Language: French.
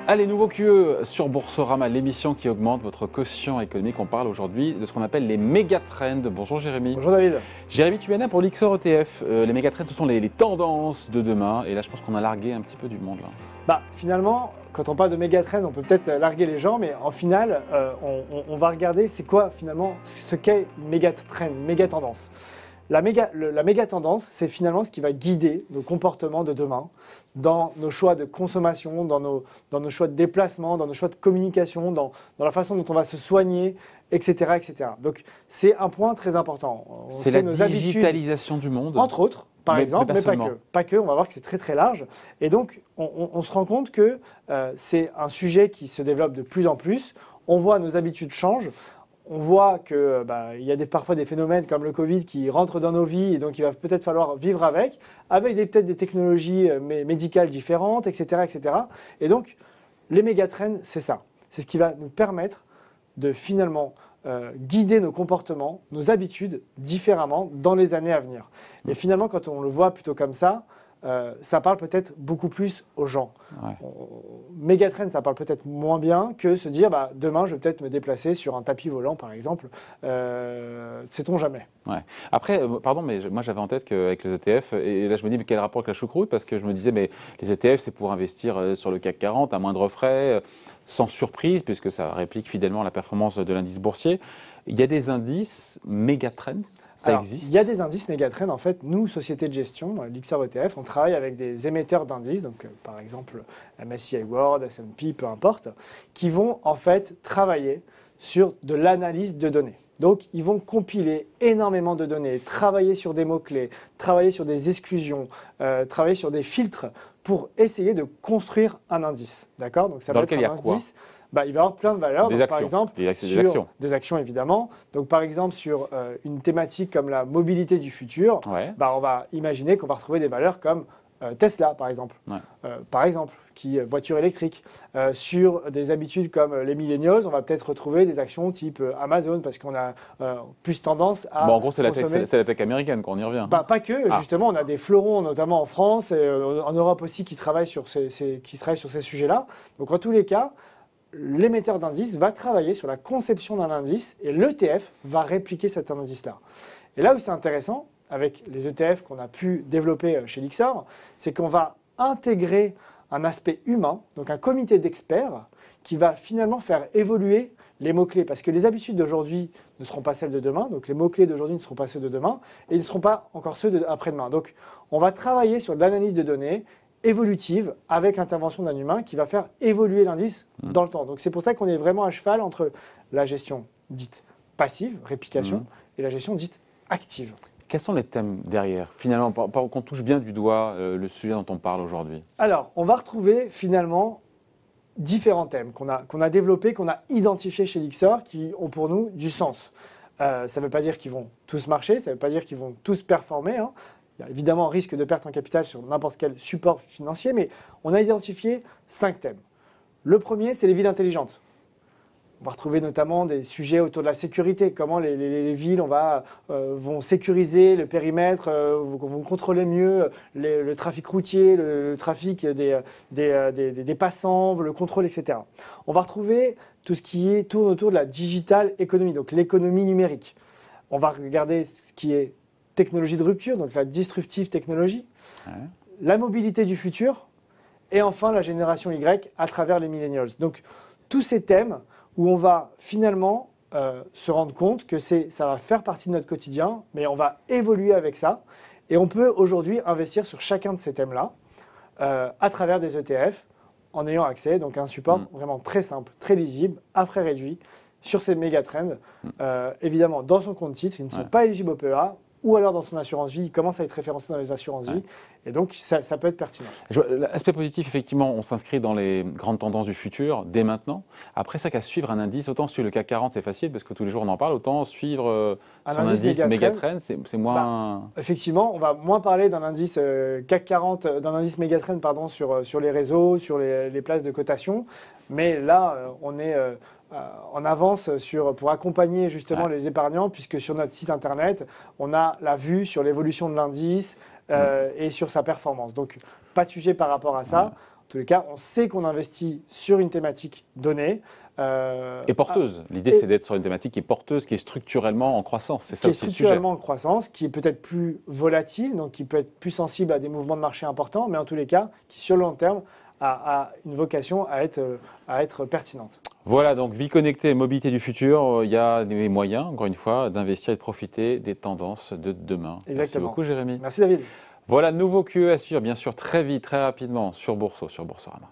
Allez, nouveau QE sur Boursorama, l'émission qui augmente votre quotient économique. On parle aujourd'hui de ce qu'on appelle les méga-trends. Bonjour Jérémy. Bonjour David. Jérémy, tu es là pour l'Ixor ETF. Les méga-trends, ce sont les tendances de demain. Et là, je pense qu'on a largué un petit peu du monde. Là. Finalement, quand on parle de méga-trends, on peut peut-être larguer les gens, mais en final, on va regarder c'est quoi finalement ce qu'est une méga-trend, une méga-tendance. La méga-tendance, c'est finalement ce qui va guider nos comportements de demain, dans nos choix de consommation, dans nos choix de déplacement, dans nos choix de communication, dans la façon dont on va se soigner, etc. etc. Donc, c'est un point très important. C'est la digitalisation du monde. Entre autres, par exemple, mais pas que. Pas que, on va voir que c'est très très large. Et donc, on se rend compte que c'est un sujet qui se développe de plus en plus. On voit nos habitudes changent. On voit qu'il y a parfois des phénomènes comme le Covid qui rentrent dans nos vies et donc il va peut-être falloir vivre avec peut-être des technologies médicales différentes, etc., etc. Et donc, les méga-trends, c'est ça. C'est ce qui va nous permettre de finalement guider nos comportements, nos habitudes différemment dans les années à venir. Et finalement, quand on le voit plutôt comme ça parle peut-être beaucoup plus aux gens. Ouais. Méga-trend, ça parle peut-être moins bien que se dire demain, je vais peut-être me déplacer sur un tapis volant, par exemple. Sait-on jamais. Ouais. Après, pardon, mais moi j'avais en tête qu'avec les ETF, et là je me dis, mais quel rapport avec la choucroute? Parce que je me disais, mais les ETF, c'est pour investir sur le CAC 40 à moindre frais, sans surprise, puisque ça réplique fidèlement la performance de l'indice boursier. Il y a des indices méga-trends? Ça existe. Il y a des indices méga-trends. En fait, nous, société de gestion, l'Ixor ETF, on travaille avec des émetteurs d'indices, donc par exemple MSCI World, S&P, peu importe, qui vont en fait travailler sur de l'analyse de données. Donc, ils vont compiler énormément de données, travailler sur des mots-clés, travailler sur des exclusions, travailler sur des filtres pour essayer de construire un indice. D'accord? Donc, ça Dans peut lequel être un indice. Il va y avoir plein de valeurs. Des donc, actions. Par exemple, des actions évidemment. Donc, par exemple, sur une thématique comme la mobilité du futur, on va imaginer qu'on va retrouver des valeurs comme Tesla, par exemple. Qui voiture électrique. Sur des habitudes comme les millennials, on va peut-être retrouver des actions type Amazon parce qu'on a plus tendance à en gros, c'est la tech américaine quand on y revient. Pas que, justement, on a des fleurons, notamment en France et en Europe aussi, qui travaillent sur ces sujets-là. Donc, en tous les cas, l'émetteur d'indice va travailler sur la conception d'un indice et l'ETF va répliquer cet indice-là. Et là où c'est intéressant, avec les ETF qu'on a pu développer chez l'Ixor, c'est qu'on va intégrer un aspect humain, donc un comité d'experts qui va finalement faire évoluer les mots-clés. Parce que les habitudes d'aujourd'hui ne seront pas celles de demain, donc les mots-clés d'aujourd'hui ne seront pas ceux de demain, et ils ne seront pas encore ceux d'après-demain. Donc on va travailler sur de l'analyse de données évolutive avec l'intervention d'un humain qui va faire évoluer l'indice dans le temps. Donc c'est pour ça qu'on est vraiment à cheval entre la gestion dite passive, réplication, et la gestion dite active. Quels sont les thèmes derrière? Finalement, qu'on touche bien du doigt le sujet dont on parle aujourd'hui. Alors, on va retrouver finalement différents thèmes qu'on a développés, qu'on a identifiés chez l'Ixor, qui ont pour nous du sens. Ça ne veut pas dire qu'ils vont tous marcher, ça ne veut pas dire qu'ils vont tous performer. Il y a évidemment un risque de perte en capital sur n'importe quel support financier, mais on a identifié 5 thèmes. Le premier, c'est les villes intelligentes. On va retrouver notamment des sujets autour de la sécurité, comment les villes vont sécuriser le périmètre, vont contrôler mieux le trafic routier, le trafic des passants, le contrôle, etc. On va retrouver tout ce qui tourne autour de la digital economy, donc l'économie numérique. On va regarder ce qui est technologie de rupture, donc la disruptive technologie, la mobilité du futur, et enfin la génération Y à travers les millennials. Donc tous ces thèmes où on va finalement se rendre compte que ça va faire partie de notre quotidien, mais on va évoluer avec ça. Et on peut aujourd'hui investir sur chacun de ces thèmes-là à travers des ETF en ayant accès, donc à un support vraiment très simple, très lisible, à frais réduits, sur ces méga trends. Évidemment, dans son compte titre, ils ne sont pas éligibles au PEA, ou alors dans son assurance vie, il commence à être référencé dans les assurances vie, et donc ça peut être pertinent. L'aspect positif, effectivement, on s'inscrit dans les grandes tendances du futur, dès maintenant. Après ça, qu'à suivre un indice, autant suivre le CAC 40, c'est facile, parce que tous les jours on en parle, autant suivre son indice méga-trend, c'est moins... effectivement, on va moins parler d'un indice CAC 40, d'un indice méga-trend sur les réseaux, sur les places de cotation, mais là, on est... en avance pour accompagner justement les épargnants, puisque sur notre site internet, on a la vue sur l'évolution de l'indice et sur sa performance. Donc, pas de sujet par rapport à ça. tous les cas, on sait qu'on investit sur une thématique donnée. Et porteuse. L'idée, c'est d'être sur une thématique qui est porteuse, qui est structurellement en croissance. C'est ça qui est aussi le sujet. structurellement en croissance, qui est peut-être plus volatile, donc qui peut être plus sensible à des mouvements de marché importants, mais en tous les cas, qui sur le long terme a une vocation à être pertinente. Voilà, donc vie connectée, mobilité du futur, il y a des moyens, encore une fois, d'investir et de profiter des tendances de demain. Exactement. Merci beaucoup, Jérémy. Merci David. Voilà, nouveau QE à suivre, bien sûr, très vite, très rapidement, sur Boursorama.